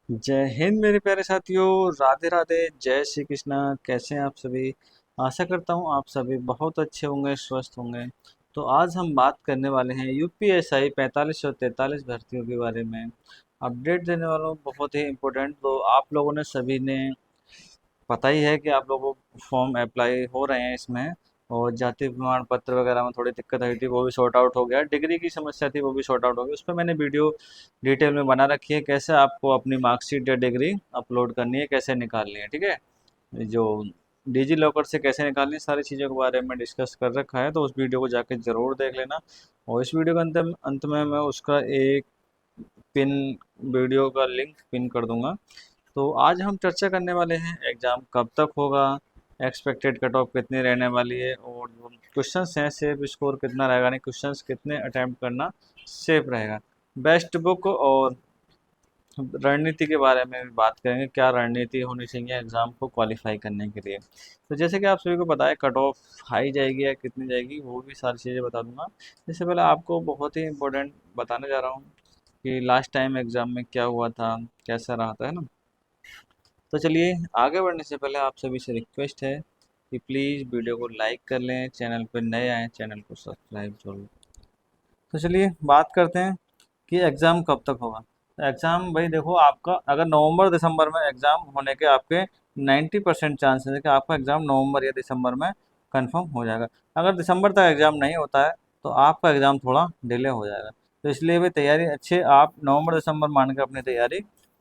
जय हिंद मेरे प्यारे साथियों। राधे राधे, जय श्री कृष्णा। कैसे हैं आप सभी? आशा करता हूँ आप सभी बहुत अच्छे होंगे, स्वस्थ होंगे। तो आज हम बात करने वाले हैं यूपीएसआई 45 और 43 भर्तियों के बारे में। अपडेट देने वाला हूँ बहुत ही इम्पोर्टेंट। तो आप लोगों ने सभी ने पता ही है कि आप लोगों को फॉर्म अप्लाई हो रहे हैं इसमें। और जाति प्रमाण पत्र वगैरह में थोड़ी दिक्कत आई थी, वो भी सॉर्ट आउट हो गया। डिग्री की समस्या थी, वो भी सॉर्ट आउट हो गई। उस पर मैंने वीडियो डिटेल में बना रखी है, कैसे आपको अपनी मार्कशीट या डिग्री अपलोड करनी है, कैसे निकालनी है। ठीक है, जो डिजी लॉकर से कैसे निकालनी है, सारी चीज़ों के बारे में डिस्कस कर रखा है, तो उस वीडियो को जाके ज़रूर देख लेना। और इस वीडियो के अंत में मैं उसका एक पिन वीडियो का लिंक पिन कर दूंगा। तो आज हम चर्चा करने वाले हैं एग्ज़ाम कब तक होगा, एक्सपेक्टेड कट ऑफ कितनी रहने वाली है, और जो क्वेश्चंस हैं सेफ स्कोर कितना रहेगा, नहीं क्वेश्चंस कितने अटैम्प्ट करना सेफ रहेगा, बेस्ट बुक और रणनीति के बारे में भी बात करेंगे, क्या रणनीति होनी चाहिए एग्ज़ाम को क्वालिफाई करने के लिए। तो जैसे कि आप सभी को पता है कट ऑफ हाई जाएगी या कितनी जाएगी, वो भी सारी चीज़ें बता दूंगा। इससे पहले आपको बहुत ही इम्पोर्टेंट बताने जा रहा हूँ कि लास्ट टाइम एग्ज़ाम में क्या हुआ था, कैसा रहा था, है ना। तो चलिए, आगे बढ़ने से पहले आप सभी से रिक्वेस्ट है कि प्लीज़ वीडियो को लाइक कर लें, चैनल पर नए आए चैनल को सब्सक्राइब जरूर। तो चलिए बात करते हैं कि एग्ज़ाम कब तक होगा। तो एग्ज़ाम भाई देखो, आपका अगर नवंबर दिसंबर में एग्ज़ाम होने के आपके 90% चांसेस है कि आपका एग्ज़ाम नवंबर या दिसंबर में कंफर्म हो जाएगा। अगर दिसंबर तक एग्ज़ाम नहीं होता है तो आपका एग्ज़ाम थोड़ा डिले हो जाएगा। तो इसलिए भी तैयारी अच्छे आप नवंबर दिसंबर मान के अपनी तैयारी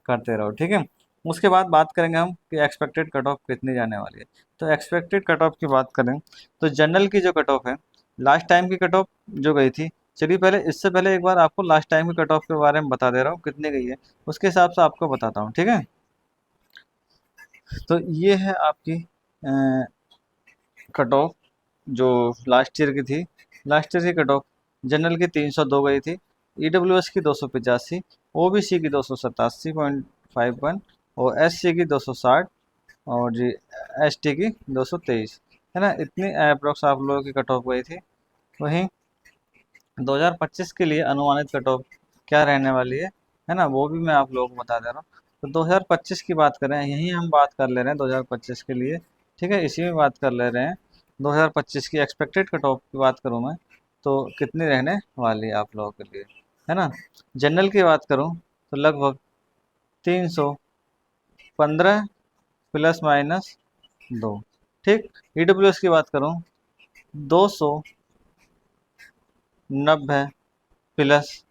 करते रहो, ठीक है। उसके बाद बात करेंगे हम कि एक्सपेक्टेड कट ऑफ कितनी जाने वाली है। तो एक्सपेक्टेड कट ऑफ की बात करें तो जनरल की जो कट ऑफ है, लास्ट टाइम की कट ऑफ जो गई थी, चलिए पहले इससे पहले एक बार आपको लास्ट टाइम की कट ऑफ के बारे में बता दे रहा हूँ कितनी गई है, उसके हिसाब से आपको बताता हूँ, ठीक है। तो ये है आपकी कट ऑफ जो लास्ट ईयर की थी। लास्ट ईयर की कट ऑफ जनरल की 302 गई थी, ईडब्ल्यूएस की 285, ओबीसी की 287.51 और एससी की 260 और जी एसटी की 223, है ना। इतनी अप्रोक्स आप लोगों की कट ऑफ गई थी। वहीं 2025 के लिए अनुमानित कट ऑफ क्या रहने वाली है ना, वो भी मैं आप लोगों को बता दे रहा हूँ। तो 2025 की बात करें, यहीं हम बात कर ले रहे हैं 2025 के लिए, ठीक है, इसी में बात कर ले रहे हैं। 2025 की एक्सपेक्टेड कट ऑफ की बात करूँ मैं, तो कितनी रहने वाली है आप लोगों के लिए, है ना। जनरल की बात करूँ तो लगभग 315 प्लस माइनस 2, ठीक। ईडब्ल्यूएस की बात करूँ 290 प्लस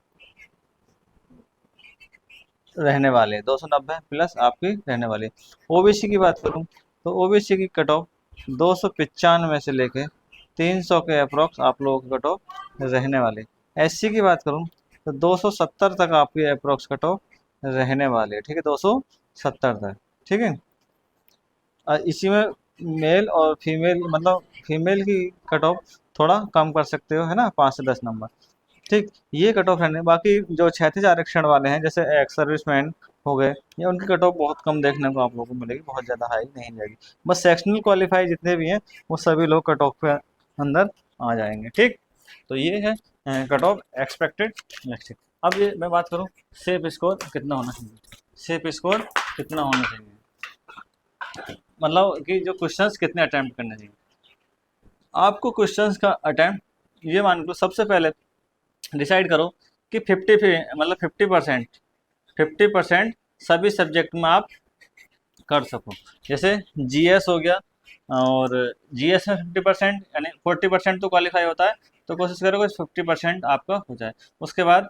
रहने वाले, 290 प्लस आपकी रहने वाली। ओबीसी की बात करूं तो ओबीसी की कट ऑफ 295 से लेके 300 के अप्रॉक्स आप लोगों की कट ऑफ रहने वाली। एससी की बात करूं तो 270 तक आपकी अप्रॉक्स कट ऑफ रहने वाली है, ठीक है, 270 तक, ठीक है। इसी में मेल और फीमेल, मतलब फीमेल की कट ऑफ थोड़ा कम कर सकते हो, है ना, 5 से 10 नंबर, ठीक। ये कट ऑफ रहने, बाकी जो क्षैतिज आरक्षण वाले हैं जैसे एक्स सर्विसमैन हो गए, ये उनकी कट ऑफ बहुत कम देखने को आप लोगों को मिलेगी, बहुत ज़्यादा हाई नहीं जाएगी। बस सेक्शनल क्वालिफाई जितने भी हैं वो सभी लोग कट ऑफ के अंदर आ जाएंगे, ठीक। तो ये है कट ऑफ एक्सपेक्टेड नेक्स्ट। अब ये मैं बात करूँ सेफ स्कोर कितना होना चाहिए। सेफ स्कोर कितना होना चाहिए, मतलब कि जो क्वेश्चंस कितने अटैम्प्ट करने चाहिए। आपको क्वेश्चंस का अटैम्प्ट ये मान लो, सबसे पहले डिसाइड करो कि 50% सभी सब्जेक्ट में आप कर सको। जैसे जीएस हो गया, और जीएस में 50% यानी 40% तो क्वालिफाई होता है, तो कोशिश करो कि 50% आपका हो जाए। उसके बाद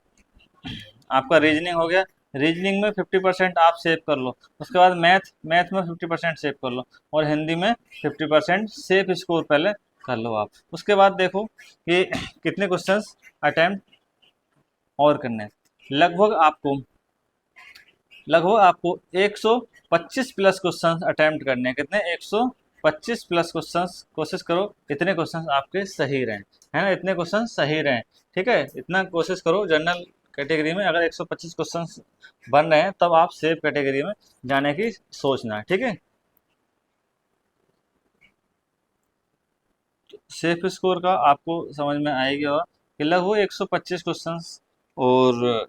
आपका रीजनिंग हो गया, रीजनिंग में 50% आप सेव कर लो। उसके बाद मैथ में 50% सेव कर लो, और हिंदी में 50% सेफ स्कोर पहले कर लो आप। उसके बाद देखो कि कितने क्वेश्चंस अटेम्प्ट और करने हैं। लगभग आपको 125 प्लस क्वेश्चंस अटेम्प्ट करने हैं। कितने? 125 प्लस क्वेश्चंस। कोशिश करो इतने क्वेश्चंस आपके सही रहें, है ना, इतने क्वेश्चन सही रहें, ठीक है। इतना कोशिश करो। जनरल कैटेगरी में अगर 125 क्वेश्चंस बन रहे हैं तब आप सेफ कैटेगरी में जाने की सोचना, ठीक है। सेफ स्कोर का आपको समझ में आएगा कि लगभग 125 क्वेश्चंस और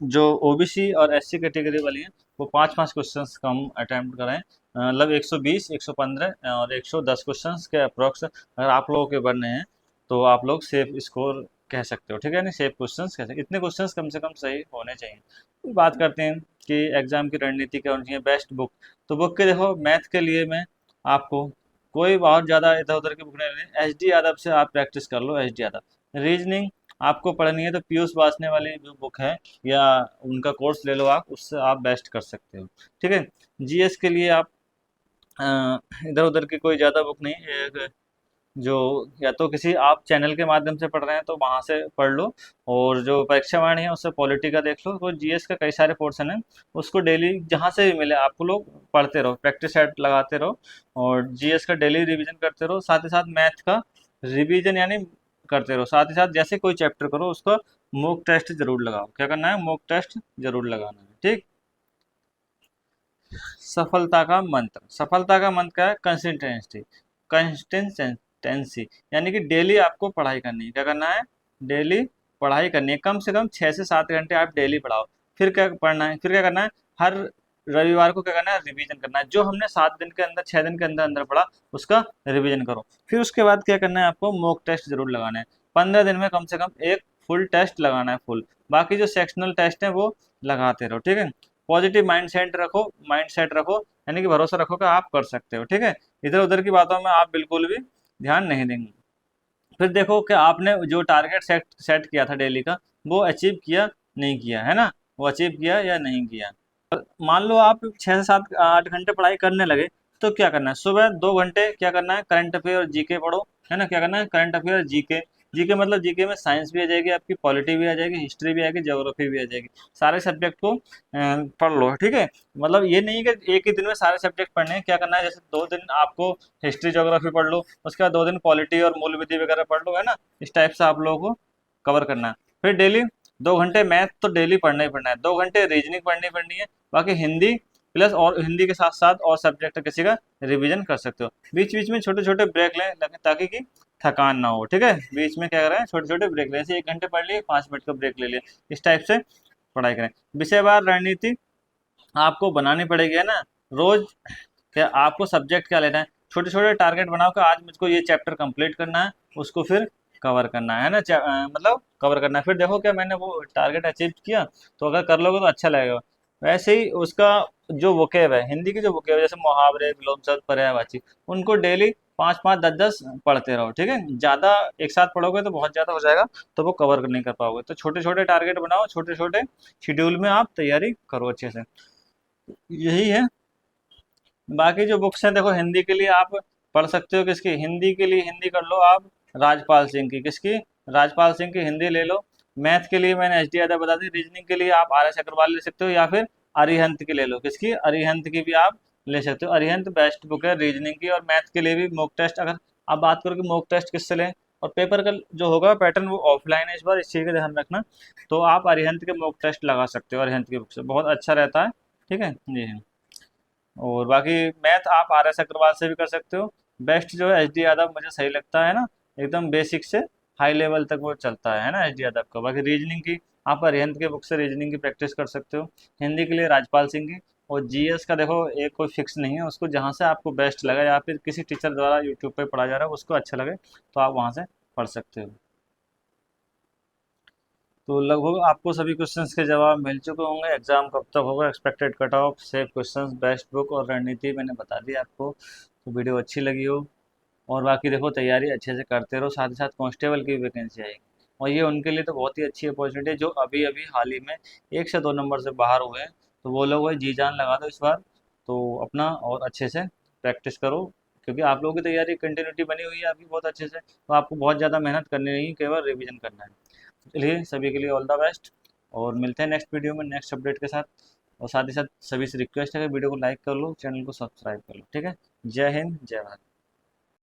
जो ओबीसी और एससी कैटेगरी वाली हैं वो 5-5 क्वेश्चंस कम अटेम्प्ट करें, मतलब 120, 115 और 110 क्वेश्चंस के अप्रोक्स अगर आप लोगों के बनने हैं तो आप लोग सेफ स्कोर कह सकते हो, ठीक है। नहीं, सेफ क्वेश्चंस कह सकते, इतने क्वेश्चंस कम से कम सही होने चाहिए। तो बात करते हैं कि एग्जाम की रणनीति क्या होनी चाहिए, बेस्ट बुक। तो बुक के देखो, मैथ के लिए मैं आपको कोई बहुत ज़्यादा इधर उधर की बुक नहीं लेनी, एच डी यादव से आप प्रैक्टिस कर लो, एच डी यादव। रीजनिंग आपको पढ़नी है तो पीयूष वासने वाली जो बुक है या उनका कोर्स ले लो आप, उससे आप बेस्ट कर सकते हो, ठीक है। जीएस के लिए आप इधर उधर की कोई ज़्यादा बुक नहीं, एक जो या तो किसी आप चैनल के माध्यम से पढ़ रहे हैं तो वहाँ से पढ़ लो, और जो परीक्षा वाणी है उससे पॉलिटी का देख लो। तो जीएस का कई सारे पोर्शन है, उसको डेली जहाँ से भी मिले आपको लोग पढ़ते रहो, प्रैक्टिस सेट लगाते रहो, और जीएस का डेली रिवीजन करते रहो। साथ ही साथ मैथ का रिवीजन यानी करते रहो, साथ ही साथ जैसे कोई चैप्टर करो उसका मॉक टेस्ट जरूर लगाओ। क्या करना है, मॉक टेस्ट जरूर लगाना है, ठीक। सफलता का मंत्र क्या है, कंसिस्टेंसी। कंसिस्टेंसी यानी कि डेली आपको पढ़ाई करनी है। क्या करना है, डेली पढ़ाई करनी है, कम से कम 6 से 7 घंटे आप डेली पढ़ाओ। फिर क्या पढ़ना है, फिर क्या करना है, हर रविवार को क्या करना है, रिवीजन करना है। जो हमने 7 दिन के अंदर, 6 दिन के अंदर अंदर पढ़ा उसका रिवीजन करो। फिर उसके बाद क्या करना है, आपको मॉक टेस्ट जरूर लगाना है। 15 दिन में कम से कम एक फुल टेस्ट लगाना है, फुल। बाकी जो सेक्शनल टेस्ट है वो लगाते रहो, ठीक है। पॉजिटिव माइंड सेट रखो, यानी कि भरोसा रखो कि आप कर सकते हो, ठीक है। इधर उधर की बातों में आप बिल्कुल भी ध्यान नहीं देंगे। फिर देखो कि आपने जो टारगेट सेट किया था डेली का, वो अचीव किया नहीं किया, है ना, वो अचीव किया या नहीं किया। मान लो आप 6 से 7 8 घंटे पढ़ाई करने लगे, तो क्या करना है, सुबह 2 घंटे क्या करना है, करंट अफेयर और जीके पढ़ो, है ना। क्या करना है, करंट अफेयर, जीके। जीके मतलब जीके में साइंस भी आ जाएगी आपकी, पॉलिटी भी आ जाएगी, हिस्ट्री भी आएगी, ज्योग्राफी भी आ जाएगी। सारे सब्जेक्ट को पढ़ लो, ठीक है। मतलब ये नहीं कि एक ही दिन में सारे सब्जेक्ट पढ़ने हैं। क्या करना है, जैसे 2 दिन आपको हिस्ट्री ज्योग्राफी पढ़ लो, उसके बाद 2 दिन पॉलिटी और मूल विधि वगैरह पढ़ लो, है ना। इस टाइप से आप लोगों को कवर करना है। फिर डेली 2 घंटे मैथ तो डेली पढ़ना ही पढ़ना है, 2 घंटे रीजनिंग पढ़नी है। बाकी हिंदी प्लस, और हिंदी के साथ साथ और सब्जेक्ट किसी का रिवीजन कर सकते हो। बीच बीच में छोटे छोटे ब्रेक लें, ताकि कि थकान ना हो, ठीक है। बीच में क्या कर रहे हैं, छोटे छोटे ब्रेक लें, जैसे 1 घंटे पढ़ लिए, 5 मिनट का ब्रेक ले लिया, इस टाइप से पढ़ाई करें। विषयवार रणनीति आपको बनानी पड़ेगी, है ना। रोज क्या आपको सब्जेक्ट क्या लेना है, छोटे छोटे टारगेट बनाओ कि आज मुझको ये चैप्टर कंप्लीट करना है, उसको फिर कवर करना है ना, मतलब कवर करना है। फिर देखो क्या मैंने वो टारगेट अचीव किया, तो अगर कर लोगे तो अच्छा लगेगा। वैसे ही उसका जो वोकेब है, हिंदी की जो वोकेब है, जैसे मुहावरे, विलोम शब्द, पर्यायवाची, उनको डेली 5-5, 10-10 पढ़ते रहो, ठीक है। ज़्यादा एक साथ पढ़ोगे तो बहुत ज़्यादा हो जाएगा, तो वो कवर नहीं कर पाओगे। तो छोटे छोटे टारगेट बनाओ, छोटे छोटे शेड्यूल में आप तैयारी करो अच्छे से, यही है। बाकी जो बुक्स हैं देखो, हिंदी के लिए आप पढ़ सकते हो किसकी, हिंदी के लिए हिंदी कर लो आप, राजपाल सिंह की। किसकी, राजपाल सिंह की हिंदी ले लो। मैथ के लिए मैंने एच डी यादव बता दी। रीजनिंग के लिए आप आर एस अग्रवाल ले सकते हो, या फिर अरिहंत की ले लो। किसकी, अरिहंत की भी आप ले सकते हो। अरिहंत बेस्ट बुक है रीजनिंग की। और मैथ के लिए भी मॉक टेस्ट, अगर आप बात करो कि मॉक टेस्ट किससे लें, और पेपर का जो होगा पैटर्न वो ऑफलाइन है इस बार, इस चीज़ का ध्यान रखना। तो आप अरिहंत के मॉक टेस्ट लगा सकते हो, अरिहंत की बुक से बहुत अच्छा रहता है, ठीक है जी हाँ। और बाकी मैथ आप आर एस अग्रवाल से भी कर सकते हो। बेस्ट जो है एच डी यादव मुझे सही लगता है ना, एकदम बेसिक से हाई लेवल तक वो चलता है ना एच डी यादव का। बाकी रीजनिंग की आप अरिहंत के बुक से रीजनिंग की प्रैक्टिस कर सकते हो। हिंदी के लिए राजपाल सिंह की। और जीएस का देखो एक कोई फिक्स नहीं है, उसको जहाँ से आपको बेस्ट लगा, या फिर किसी टीचर द्वारा यूट्यूब पे पढ़ा जा रहा है उसको अच्छा लगे, तो आप वहाँ से पढ़ सकते हो। तो लगभग आपको सभी क्वेश्चंस के जवाब मिल चुके होंगे। एग्जाम कब तक होगा, expected cut off, safe questions, best book और रणनीति मैंने बता दी आपको। तो वीडियो अच्छी लगी हो, और बाकी देखो तैयारी अच्छे से करते रहो। साथ ही साथ कांस्टेबल की वैकेंसी आएगी, और ये उनके लिए तो बहुत ही अच्छी अपॉर्चुनिटी है जो अभी अभी हाल ही में 1 से 2 नंबर से बाहर हुए हैं। तो वो लोग भाई जी जान लगा दो इस बार, तो अपना और अच्छे से प्रैक्टिस करो, क्योंकि आप लोगों की तैयारी कंटिन्यूटी बनी हुई है अभी बहुत अच्छे से। तो आपको बहुत ज़्यादा मेहनत करनी नहीं, केवल रिविजन करना है। चलिए सभी के लिए ऑल द बेस्ट, और मिलते हैं नेक्स्ट वीडियो में नेक्स्ट अपडेट के साथ। और साथ ही साथ सभी से रिक्वेस्ट है कि वीडियो को लाइक कर लो, चैनल को सब्सक्राइब कर लो, ठीक है। जय हिंद, जय भारत।